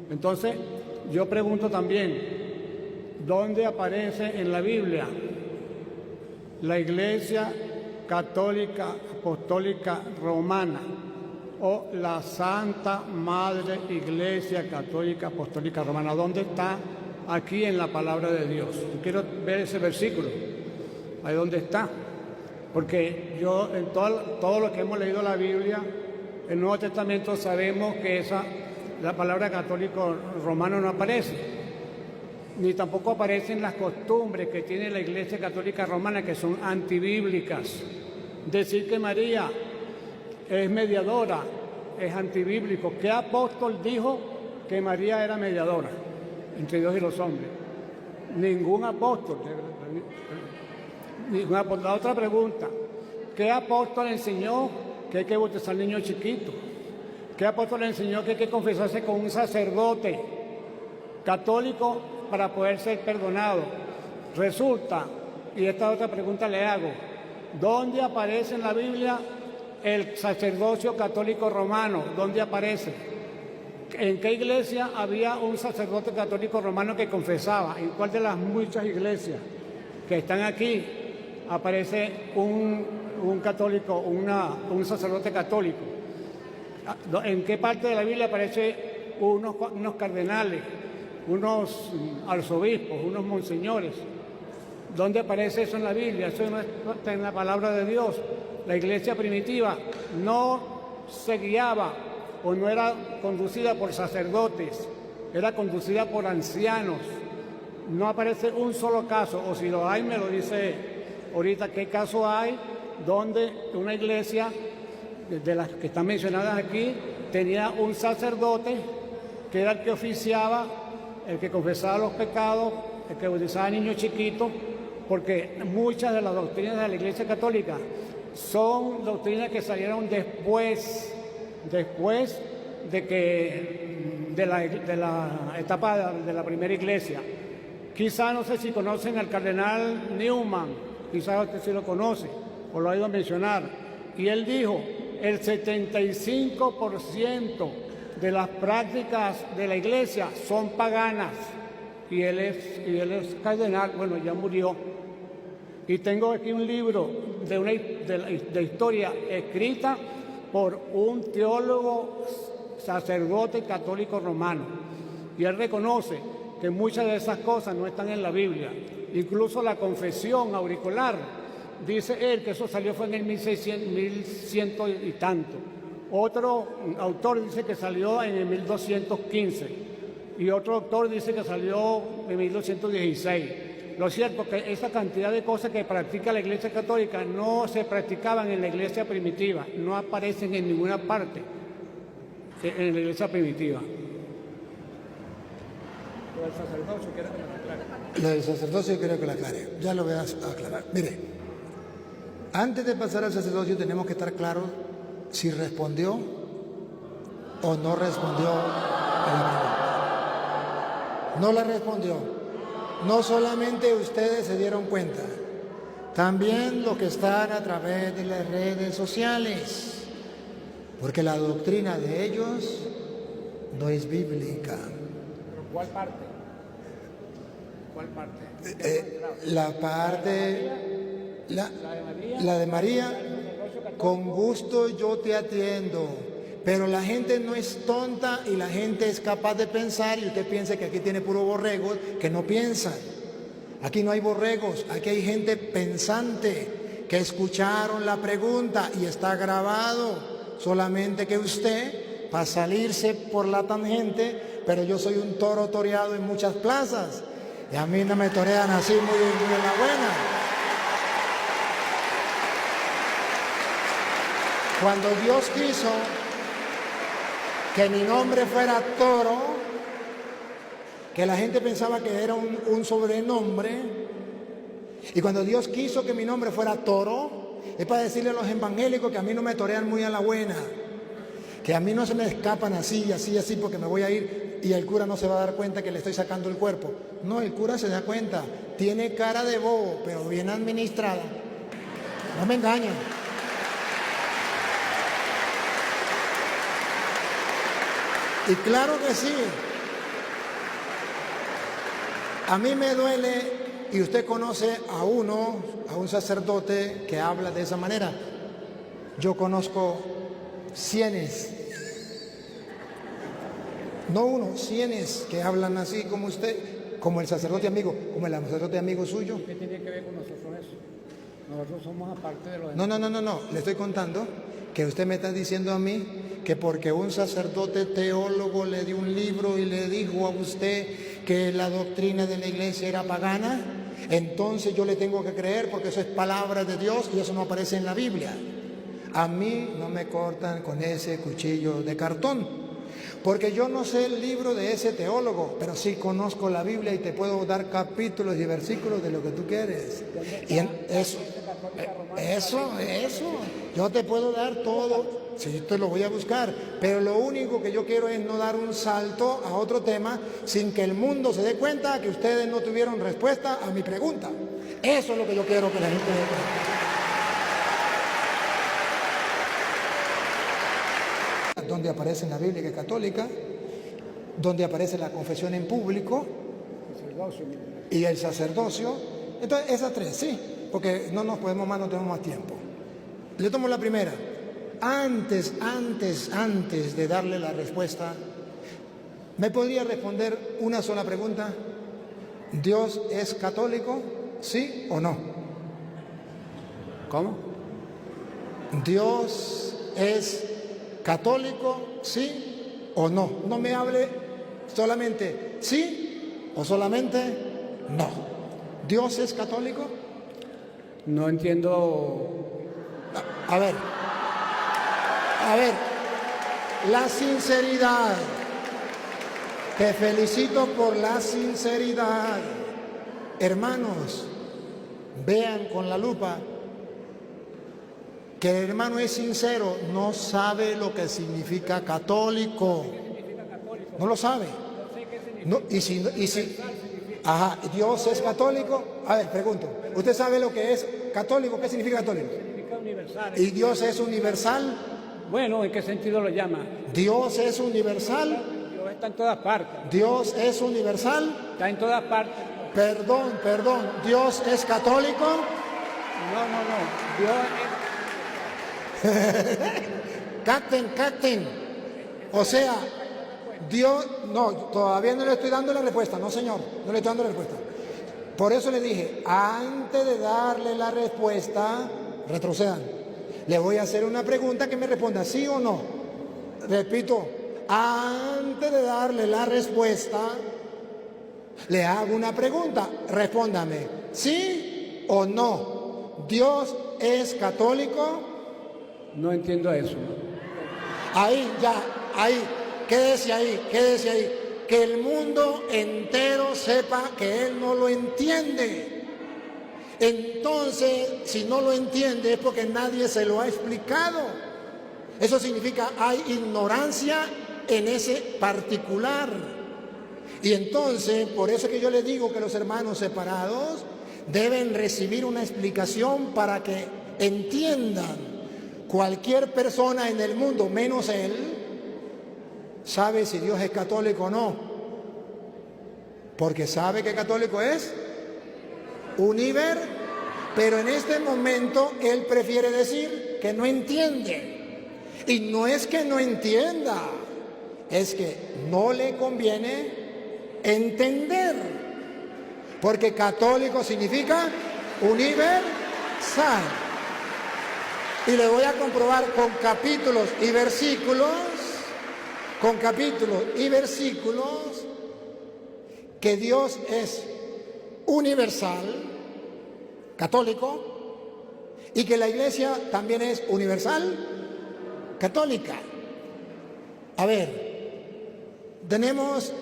Entonces, yo pregunto también, ¿dónde aparece en la Biblia la Iglesia Católica Apostólica Romana o la Santa Madre Iglesia Católica Apostólica Romana? ¿Dónde está aquí en la palabra de Dios? Yo quiero ver ese versículo, ahí dónde está, porque yo en todo lo que hemos leído la Biblia, el Nuevo Testamento, sabemos que la palabra católico romano no aparece, ni tampoco aparecen las costumbres que tiene la Iglesia Católica Romana, que son antibíblicas. Decir que María es mediadora es antibíblico. ¿Qué apóstol dijo que María era mediadora entre Dios y los hombres? Ningún apóstol. La otra pregunta, ¿qué apóstol enseñó que hay que bautizar al niño chiquito? ¿Qué apóstol enseñó que hay que confesarse con un sacerdote católico para poder ser perdonado? Resulta, y esta otra pregunta le hago, ¿dónde aparece en la Biblia el sacerdocio católico romano? ¿Dónde aparece? ¿En qué iglesia había un sacerdote católico romano que confesaba? ¿En cuál de las muchas iglesias que están aquí aparece un católico, un sacerdote católico? ¿En qué parte de la Biblia aparece unos cardenales, unos arzobispos, unos monseñores? ¿Dónde aparece eso en la Biblia? Eso no está en la palabra de Dios. La iglesia primitiva no se guiaba o no era conducida por sacerdotes, era conducida por ancianos. No aparece un solo caso, o si lo hay, me lo dice ahorita qué caso hay donde una iglesia de las que están mencionadas aquí tenía un sacerdote que era el que oficiaba, el que confesaba los pecados, el que bautizaba a niños chiquitos, porque muchas de las doctrinas de la Iglesia Católica son doctrinas que salieron después de la etapa de la primera iglesia. Quizá, no sé si conocen al cardenal Newman, quizá usted sí lo conoce o lo ha oído mencionar, y él dijo, el 75% de las prácticas de la iglesia son paganas, y él es cardenal, bueno, ya murió. Y tengo aquí un libro de historia escrita por un teólogo sacerdote católico romano, y él reconoce que muchas de esas cosas no están en la Biblia. Incluso la confesión auricular, dice él que eso salió fue en el 1100 y tanto. Otro autor dice que salió en el 1215 y otro autor dice que salió en 1216. Lo cierto es que esa cantidad de cosas que practica la Iglesia Católica no se practicaban en la Iglesia primitiva, no aparecen en ninguna parte en la Iglesia primitiva. Lo del sacerdocio quiero que me lo aclare. Lo del sacerdocio quiero que lo aclare. Ya lo voy a aclarar. Mire, antes de pasar al sacerdocio tenemos que estar claros si respondió o no respondió a la pregunta. No la respondió. No solamente ustedes se dieron cuenta, también los que están a través de las redes sociales, porque la doctrina de ellos no es bíblica. ¿Pero cuál parte? ¿Cuál parte? La de María, con gusto yo te atiendo, pero la gente no es tonta y la gente es capaz de pensar, y usted piensa que aquí tiene puro borregos que no piensan. Aquí no hay borregos, aquí hay gente pensante que escucharon la pregunta y está grabado, solamente que usted, para salirse por la tangente, pero yo soy un toro toreado en muchas plazas y a mí no me torean así muy en la buena. Cuando Dios quiso que mi nombre fuera Toro, que la gente pensaba que era un sobrenombre, y cuando Dios quiso que mi nombre fuera Toro, es para decirle a los evangélicos que a mí no me torean muy a la buena, que a mí no se me escapan así, porque me voy a ir y el cura no se va a dar cuenta que le estoy sacando el cuerpo. No, el cura se da cuenta, tiene cara de bobo, pero bien administrada. No me engañen. Y claro que sí. A mí me duele, y usted conoce a un sacerdote que habla de esa manera. Yo conozco cientos, no uno, cientos que hablan así como usted, como el sacerdote amigo, como el sacerdote amigo suyo. ¿Qué tiene que ver con nosotros eso? Nosotros somos aparte de los No, le estoy contando que usted me está diciendo a mí que porque un sacerdote teólogo le dio un libro y le dijo a usted que la doctrina de la iglesia era pagana, entonces yo le tengo que creer porque eso es palabra de Dios y eso no aparece en la Biblia. A mí no me cortan con ese cuchillo de cartón, porque yo no sé el libro de ese teólogo, pero sí conozco la Biblia y te puedo dar capítulos y versículos de lo que tú quieres. Y eso, yo te puedo dar todo, sí, te lo voy a buscar, pero lo único que yo quiero es no dar un salto a otro tema sin que el mundo se dé cuenta que ustedes no tuvieron respuesta a mi pregunta. Eso es lo que yo quiero que la gente dé cuenta. Donde aparece en la Biblia que es católica, donde aparece la confesión en público y el sacerdocio. Entonces, esas tres, sí, porque no nos podemos más, no tenemos más tiempo. Le tomo la primera. Antes de darle la respuesta, ¿me podría responder una sola pregunta? ¿Dios es católico? ¿Sí o no? ¿Cómo? ¿Dios es católico? ¿Sí o no? No me hable solamente sí o solamente no. ¿Dios es católico? No entiendo. A ver, la sinceridad. Te felicito por la sinceridad. Hermanos, vean con la lupa que el hermano es sincero, no sabe lo que significa católico. No lo sabe. No, y si ajá, Dios es católico. A ver, pregunto, ¿usted sabe lo que es católico? ¿Qué significa católico? Significa universal. ¿Y Dios es universal? Bueno, ¿en qué sentido lo llama? ¿Dios es universal? Dios está en todas partes. ¿Dios es universal? Está en todas partes. Perdón, ¿Dios es católico? No. Dios es... Capten. O sea, Dios... No, todavía no le estoy dando la respuesta. No, señor, no le estoy dando la respuesta. Por eso le dije, antes de darle la respuesta, retrocedan. Le voy a hacer una pregunta que me responda sí o no. Repito, antes de darle la respuesta, le hago una pregunta. Respóndame, ¿sí o no? ¿Dios es católico? No entiendo eso. Ahí, quédese ahí. Que el mundo entero sepa que él no lo entiende. Entonces, si no lo entiende es porque nadie se lo ha explicado. Eso significa hay ignorancia en ese particular. Y entonces, por eso es que yo le digo que los hermanos separados deben recibir una explicación para que entiendan. Cualquier persona en el mundo, menos él, sabe si Dios es católico o no. Porque sabe que católico es pero en este momento él prefiere decir que no entiende. Y no es que no entienda, es que no le conviene entender. Porque católico significa universal. Y le voy a comprobar con capítulos y versículos, que Dios es universal, católico, y que la iglesia también es universal, católica. A ver, tenemos